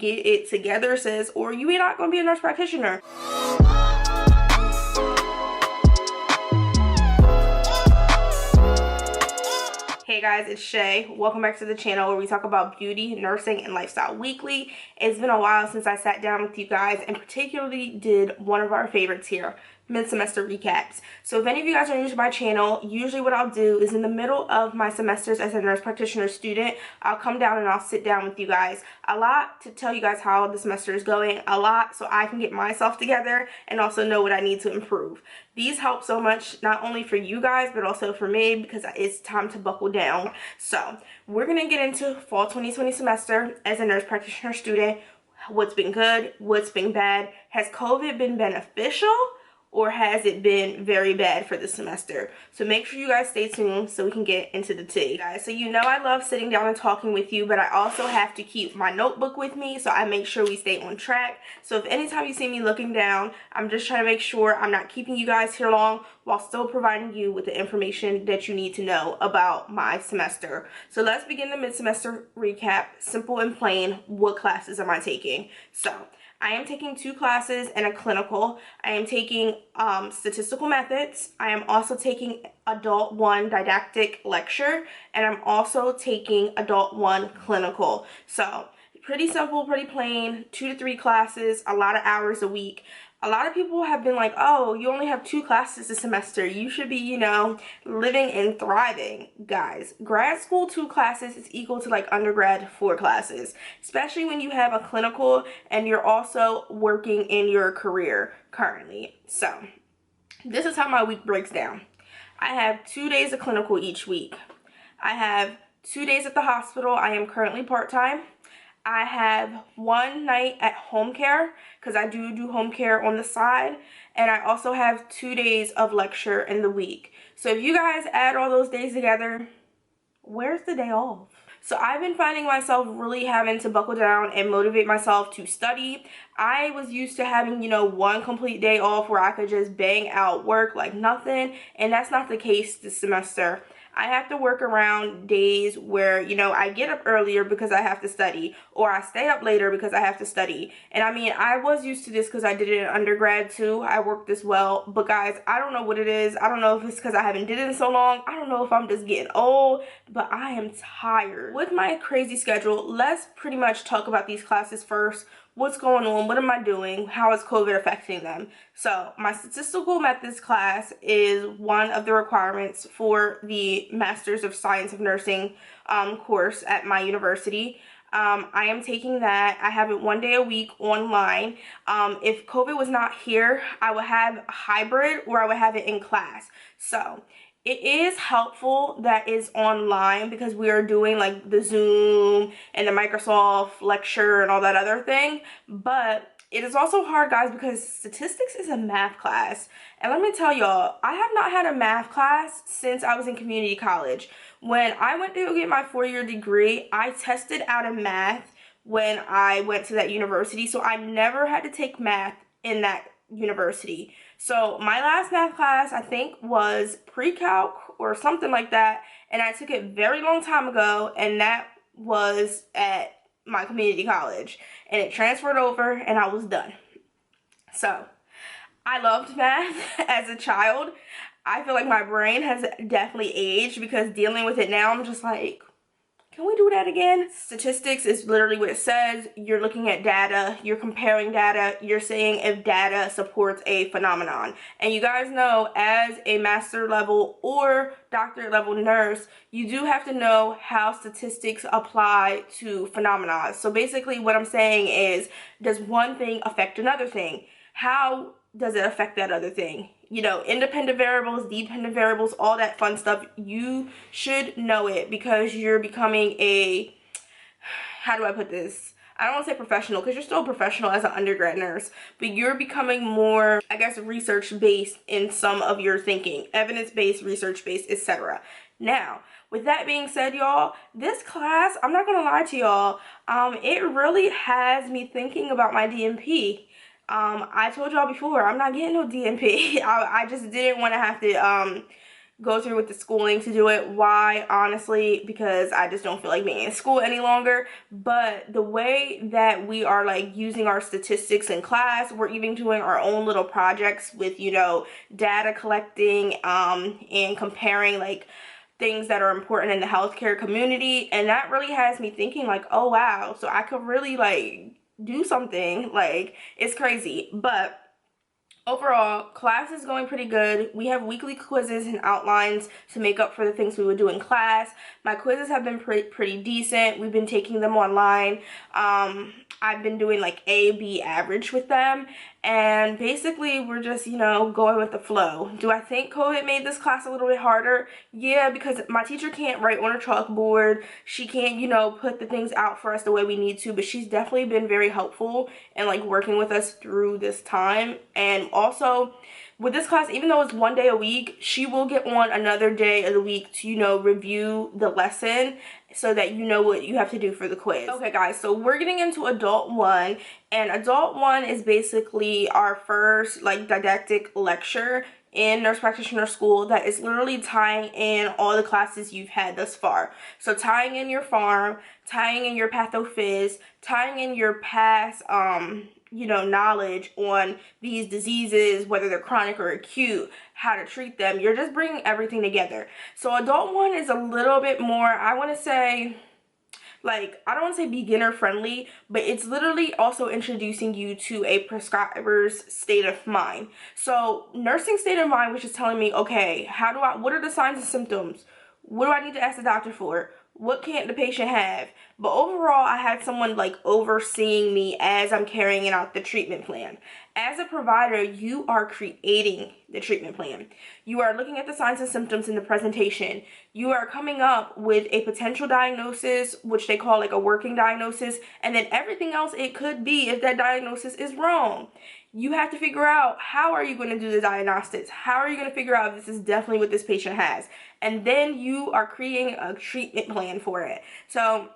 get it together, sis, or you are not going to be a nurse practitioner. Hey guys, it's Shay. Welcome back to the channel where we talk about beauty, nursing, and lifestyle weekly. It's been a while since I sat down with you guys and particularly did one of our favorites here, mid-semester recaps. So if any of you guys are new to my channel, usually what I'll do is in the middle of my semesters as a nurse practitioner student, I'll come down and I'll sit down with you guys. A lot to tell you guys how the semester is going, a lot so I can get myself together and also know what I need to improve. These help so much, not only for you guys, but also for me, because it's time to buckle down. So we're going to get into fall 2020 semester as a nurse practitioner student. What's been good? What's been bad? Has COVID been beneficial? Or has it been very bad for the semester? So make sure you guys stay tuned so we can get into the tea. Guys, so you know I love sitting down and talking with you, but I also have to keep my notebook with me, so I make sure we stay on track. So if anytime you see me looking down, I'm just trying to make sure I'm not keeping you guys here long while still providing you with the information that you need to know about my semester. So let's begin the mid-semester recap. Simple and plain, what classes am I taking? So I am taking 2 classes and a clinical. I am taking statistical methods. I am also taking adult 1 didactic lecture, and I'm also taking adult 1 clinical. So pretty simple, pretty plain, 2 to 3 classes, a lot of hours a week. A lot of people have been like, oh, you only have 2 classes this semester. You should be, you know, living and thriving. Guys, grad school 2 classes is equal to like undergrad 4 classes, especially when you have a clinical and you're also working in your career currently. So this is how my week breaks down. I have 2 days of clinical each week. I have 2 days at the hospital. I am currently part-time. I have 1 night at home care because I do home care on the side, and I also have 2 days of lecture in the week. So if you guys add all those days together, where's the day off? So I've been finding myself really having to buckle down and motivate myself to study. I was used to having, you know, 1 complete day off where I could just bang out work like nothing, and that's not the case this semester. I have to work around days where, you know, I get up earlier because I have to study, or I stay up later because I have to study. And I mean, I was used to this because I did it in undergrad too. I worked as well. But guys, I don't know what it is. I don't know if it's because I haven't did it in so long. I don't know if I'm just getting old, but I am tired. With my crazy schedule, let's pretty much talk about these classes first. What's going on? What am I doing? How is COVID affecting them? So my statistical methods class is one of the requirements for the Masters of Science of Nursing course at my university. I am taking that. I have it 1 day a week online. If COVID was not here, I would have a hybrid or I would have it in class. So it is helpful that it's online because we are doing like the Zoom and the Microsoft lecture and all that other thing. But it is also hard, guys, because statistics is a math class. And let me tell y'all, I have not had a math class since I was in community college. When I went to get my 4-year degree, I tested out of math when I went to that university. So I never had to take math in that university. So my last math class, I think, was pre-calc or something like that, and I took it very long time ago, and that was at my community college, and it transferred over and I was done. So I loved math as a child. I feel like my brain has definitely aged because dealing with it now, I'm just like, can we do that again? Statistics is literally what it says. You're looking at data, you're comparing data, you're saying if data supports a phenomenon. And you guys know, as a master level or doctorate level nurse, you do have to know how statistics apply to phenomena. So basically what I'm saying is, does one thing affect another thing? How does it affect that other thing? You know, independent variables, dependent variables, all that fun stuff. You should know it because you're becoming a, how do I put this? I don't want to say professional because you're still a professional as an undergrad nurse, but you're becoming more, I guess, research-based in some of your thinking, evidence-based, research-based, etc. Now, with that being said, y'all, this class, I'm not going to lie to y'all, it really has me thinking about my DNP. I told y'all before, I'm not getting no DNP. I just didn't want to have to go through with the schooling to do it. Why? Honestly, because I just don't feel like being in school any longer. But the way that we are like using our statistics in class, we're even doing our own little projects with, you know, data collecting and comparing like things that are important in the healthcare community. And that really has me thinking like, oh wow, so I could really like do something. Like, it's crazy. But overall, class is going pretty good. We have weekly quizzes and outlines to make up for the things we would do in class. My quizzes have been pretty decent. We've been taking them online. I've been doing like A, B average with them. And basically, we're just, you know, going with the flow. Do I think COVID made this class a little bit harder? Yeah, because my teacher can't write on a chalkboard. She can't, you know, put the things out for us the way we need to. But she's definitely been very helpful in like working with us through this time. And also, with this class, even though it's 1 day a week, she will get on another day of the week to, you know, review the lesson so that you know what you have to do for the quiz. Okay guys, so we're getting into Adult 1, and Adult 1 is basically our first like didactic lecture in nurse practitioner school that is literally tying in all the classes you've had thus far. So tying in your pharm, tying in your pathophys, tying in your past you know, knowledge on these diseases, whether they're chronic or acute, how to treat them. You're just bringing everything together. So Adult 1 is a little bit more, I want to say, like, I don't want to say beginner friendly, but it's literally also introducing you to a prescriber's state of mind. So nursing state of mind, which is telling me, okay, what are the signs and symptoms? What do I need to ask the doctor for? What can't the patient have? But overall, I had someone like overseeing me as I'm carrying out the treatment plan. As a provider, you are creating the treatment plan. You are looking at the signs and symptoms in the presentation. You are coming up with a potential diagnosis, which they call like a working diagnosis, and then everything else it could be if that diagnosis is wrong. You have to figure out how are you going to do the diagnostics? How are you going to figure out if this is definitely what this patient has? And then you are creating a treatment plan for it. So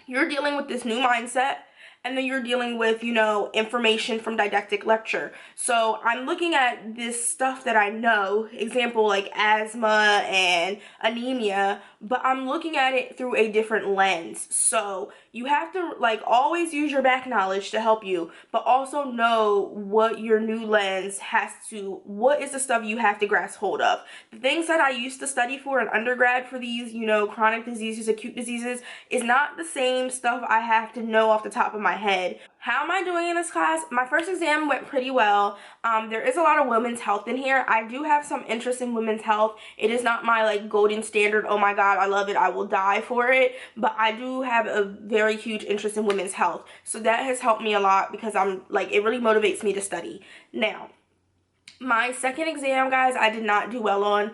you're dealing with this new mindset, and then you're dealing with, you know, information from didactic lecture. So I'm looking at this stuff that I know, example like asthma and anemia, but I'm looking at it through a different lens. So you have to like always use your back knowledge to help you, but also know what your new lens has to, what is the stuff you have to grasp hold of. The things that I used to study for in undergrad for these, you know, chronic diseases, acute diseases, is not the same stuff I have to know off the top of my head. How am I doing in this class? My first exam went pretty well. There is a lot of women's health in here. I do have some interest in women's health. It is not my like golden standard, oh my god, I love it, I will die for it, but I do have a very huge interest in women's health. So that has helped me a lot because I'm like, it really motivates me to study. Now, my second exam, guys, I did not do well on.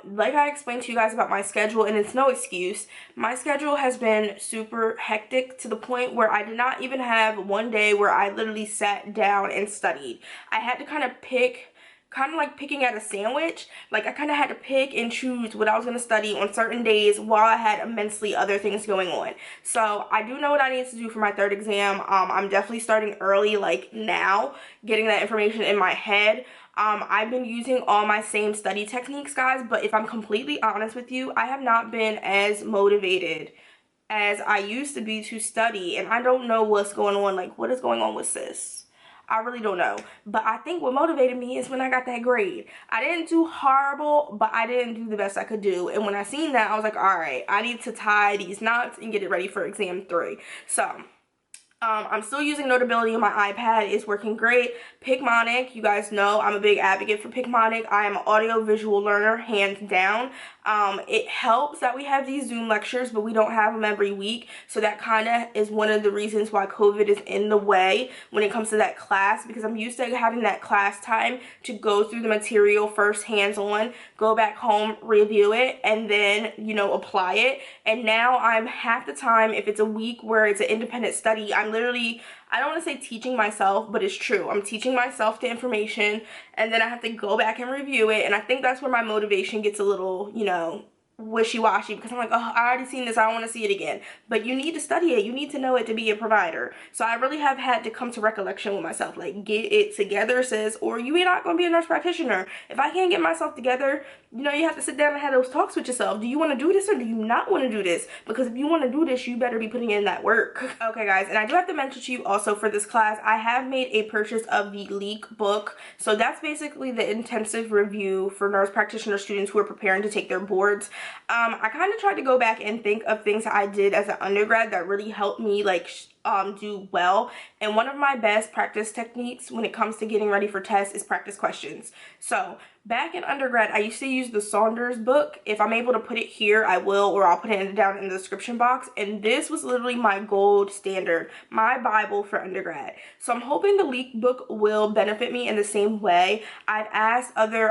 Like I explained to you guys about my schedule, and it's no excuse. My schedule has been super hectic to the point where I did not even have one day where I literally sat down and studied. I had to kind of pick, kind of like picking at a sandwich. Like I kind of had to pick and choose what I was going to study on certain days while I had immensely other things going on. So I do know what I need to do for my third exam. I'm definitely starting early, like now, getting that information in my head. I've been using all my same study techniques, guys, but if I'm completely honest with you, I have not been as motivated as I used to be to study, and I don't know what's going on. Like, what is going on with sis? I really don't know. But I think what motivated me is when I got that grade. I didn't do horrible, but I didn't do the best I could do. And when I seen that, I was like, all right, I need to tie these knots and get it ready for exam 3. So I'm still using Notability on my iPad. It's working great. Picmonic, you guys know I'm a big advocate for Picmonic. I am an audio visual learner, hands down. It helps that we have these Zoom lectures, but we don't have them every week. So that kind of is one of the reasons why COVID is in the way when it comes to that class, because I'm used to having that class time to go through the material first hands-on, go back home, review it, and then, you know, apply it. And now I'm half the time, if it's a week where it's an independent study, I'm literally, I don't want to say teaching myself, but it's true. I'm teaching myself the information, and then I have to go back and review it, and I think that's where my motivation gets a little, you know, wishy-washy because I'm like, oh, I already seen this, I don't want to see it again. But you need to study it, you need to know it to be a provider. So I really have had to come to recollection with myself, like, get it together, sis, or you ain't not going to be a nurse practitioner. If I can't get myself together, you know, you have to sit down and have those talks with yourself. Do you want to do this or do you not want to do this? Because if you want to do this, you better be putting in that work. Okay, guys, and I do have to mention to you also for this class, I have made a purchase of the LAKEY book. So that's basically the intensive review for nurse practitioner students who are preparing to take their boards. I kind of tried to go back and think of things I did as an undergrad that really helped me, like, do well, and one of my best practice techniques when it comes to getting ready for tests is practice questions. So back in undergrad, I used to use the Saunders book. If I'm able to put it here, I will, or I'll put it down in the description box. And this was literally my gold standard, my Bible for undergrad. So I'm hoping the LAKEY book will benefit me in the same way. I've asked other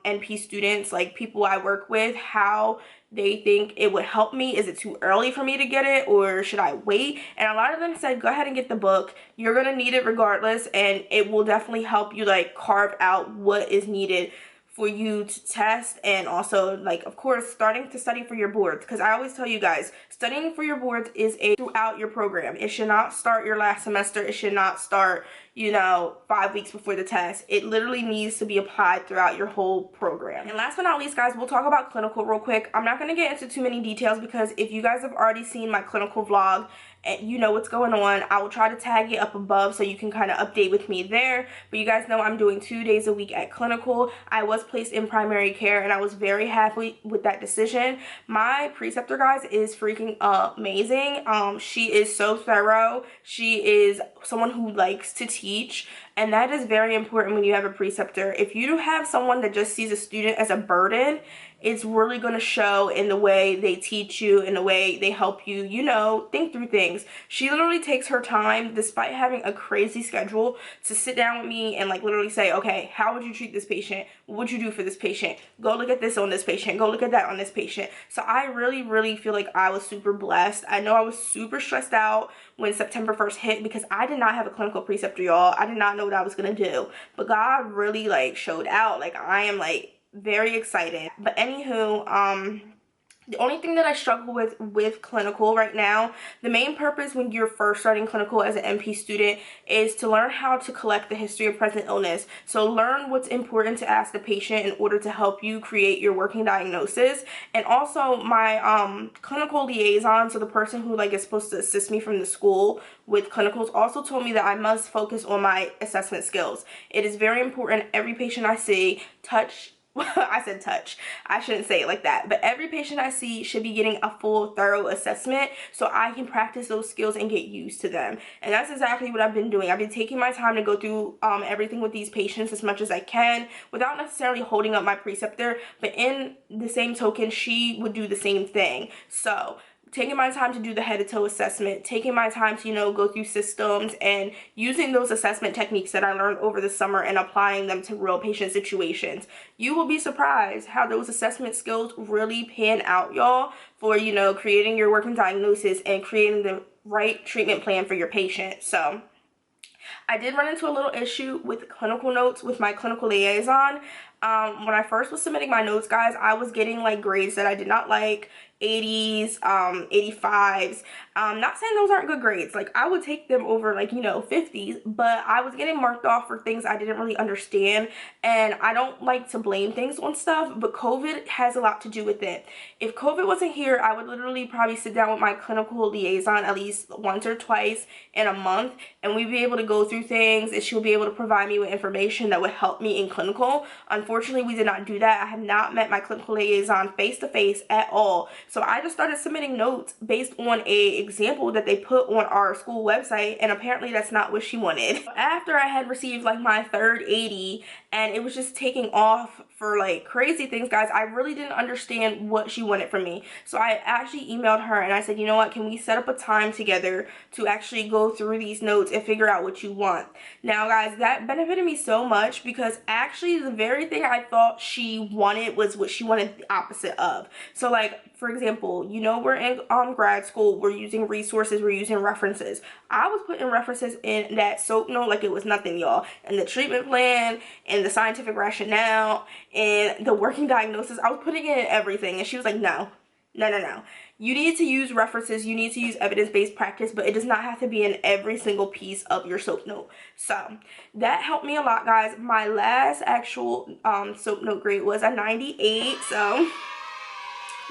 NP students, like people I work with, how they think it would help me. Is it too early for me to get it, or should I wait? And a lot of them said, go ahead and get the book. You're gonna need it regardless, and it will definitely help you, like, carve out what is needed for you to test, and also, like, of course, starting to study for your boards. Because I always tell you guys, studying for your boards is throughout your program. It should not start your last semester. It should not start, you know, 5 weeks before the test. It literally needs to be applied throughout your whole program. And last but not least, guys, we'll talk about clinical real quick. I'm not going to get into too many details because if you guys have already seen my clinical vlog and you know what's going on, I will try to tag it up above so you can kind of update with me there. But you guys know I'm doing 2 days a week at clinical. I was placed in primary care and I was very happy with that decision. My preceptor, guys, is freaking amazing. She is so thorough. She is someone who likes to teach, and that is very important when you have a preceptor. If you have someone that just sees a student as a burden, it's really going to show in the way they teach you, in the way they help you, you know, think through things. She literally takes her time, despite having a crazy schedule, to sit down with me and, like, literally say, okay, how would you treat this patient? What would you do for this patient? Go look at this on this patient. Go look at that on this patient. So I really feel like I was super blessed. I know I was super stressed out when September 1st hit because I did not have a clinical preceptor, y'all. I did not know what I was going to do. But God really, like, showed out. Like, I am, like, very excited. But anywho, the only thing that I struggle with clinical right now, the main purpose when you're first starting clinical as an NP student is to learn how to collect the history of present illness. So learn what's important to ask the patient in order to help you create your working diagnosis. And also my clinical liaison, so the person who, like, is supposed to assist me from the school with clinicals, also told me that I must focus on my assessment skills. It is very important. Every patient I see, I said touch. I shouldn't say it like that. But every patient I see should be getting a full, thorough assessment so I can practice those skills and get used to them. And that's exactly what I've been doing. I've been taking my time to go through everything with these patients as much as I can without necessarily holding up my preceptor. But in the same token, she would do the same thing. So taking my time to do the head-to-toe assessment, taking my time to, you know, go through systems and using those assessment techniques that I learned over the summer and applying them to real patient situations. You will be surprised how those assessment skills really pan out, y'all, for, you know, creating your working diagnosis and creating the right treatment plan for your patient. So I did run into a little issue with clinical notes with my clinical liaison. When I first was submitting my notes, guys, I was getting, like, grades that I did not like, 80s, 85s. Not saying those aren't good grades. Like, I would take them over, like, you know, 50s, but I was getting marked off for things I didn't really understand, and I don't like to blame things on stuff, but COVID has a lot to do with it. If COVID wasn't here, I would literally probably sit down with my clinical liaison at least once or twice in a month, and we'd be able to go through things, and she would be able to provide me with information that would help me in clinical. Unfortunately, we did not do that. I have not met my clinical liaison face to face at all. So I just started submitting notes based on a example that they put on our school website, and apparently that's not what she wanted. After I had received, like, my third 80 and it was just taking off for, like, crazy things, guys, I really didn't understand what she wanted from me. So I actually emailed her and I said, you know what, can we set up a time together to actually go through these notes and figure out what you want? Now, guys, that benefited me so much because actually the very thing everything I thought she wanted was what she wanted the opposite of. So like, for example, you know, we're in grad school, we're using resources, we're using references. I was putting references in that soap note like it was nothing, y'all. And the treatment plan and the scientific rationale and the working diagnosis, I was putting it in everything. And she was like, no. You need to use references, you need to use evidence-based practice, but it does not have to be in every single piece of your soap note. So that helped me a lot, guys. My last actual soap note grade was a 98, so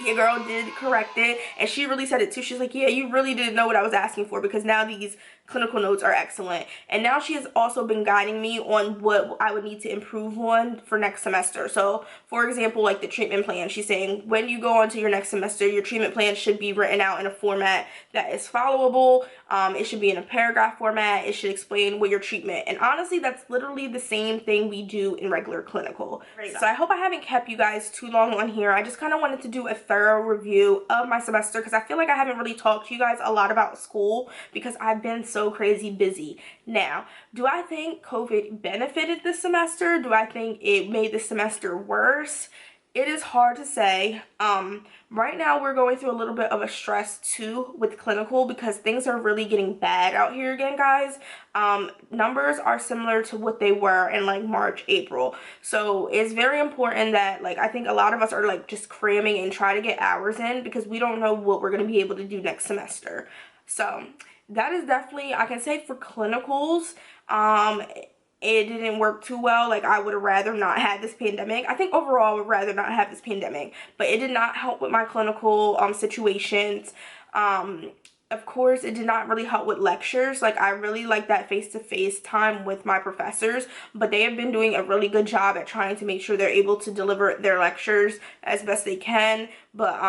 your girl did correct it, and she really said it too. She's like, yeah, you really didn't know what I was asking for, because now these clinical notes are excellent. And now she has also been guiding me on what I would need to improve on for next semester. So for example, like the treatment plan, she's saying when you go on to your next semester, your treatment plan should be written out in a format that is followable. It should be in a paragraph format. It should explain what your treatment, and honestly, that's literally the same thing we do in regular clinical. So I hope I haven't kept you guys too long on here. I just kind of wanted to do a thorough review of my semester, because I feel like I haven't really talked to you guys a lot about school because I've been so crazy busy. Now, do I think COVID benefited this semester? Do I think it made the semester worse? It is hard to say. Right now we're going through a little bit of a stress too with clinical, because things are really getting bad out here again, guys. Numbers are similar to what they were in like March, April. So it's very important that, like, I think a lot of us are like just cramming and try to get hours in, because we don't know what we're going to be able to do next semester. So that is definitely, I can say for clinicals, it didn't work too well. Like, I would have rather not had this pandemic. I think overall I would rather not have this pandemic, but it did not help with my clinical situations. Of course, it did not really help with lectures. Like, I really like that face-to-face time with my professors, but they have been doing a really good job at trying to make sure they're able to deliver their lectures as best they can. But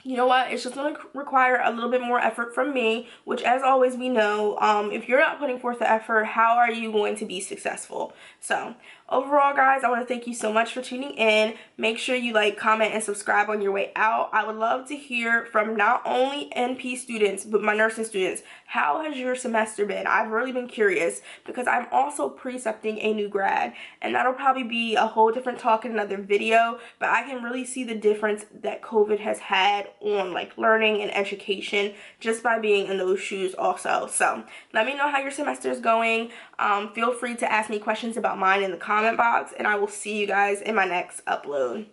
you know what, it's just going to require a little bit more effort from me, which, as always, we know, if you're not putting forth the effort, how are you going to be successful? So overall, guys, I want to thank you so much for tuning in. Make sure you like, comment, and subscribe on your way out. I would love to hear from not only NP students, but my nursing students. How has your semester been? I've really been curious, because I'm also precepting a new grad, and that'll probably be a whole different talk in another video, but I can really see the difference that COVID has had on like learning and education just by being in those shoes also. So let me know how your semester is going. Feel free to ask me questions about mine in the comment box, and I will see you guys in my next upload.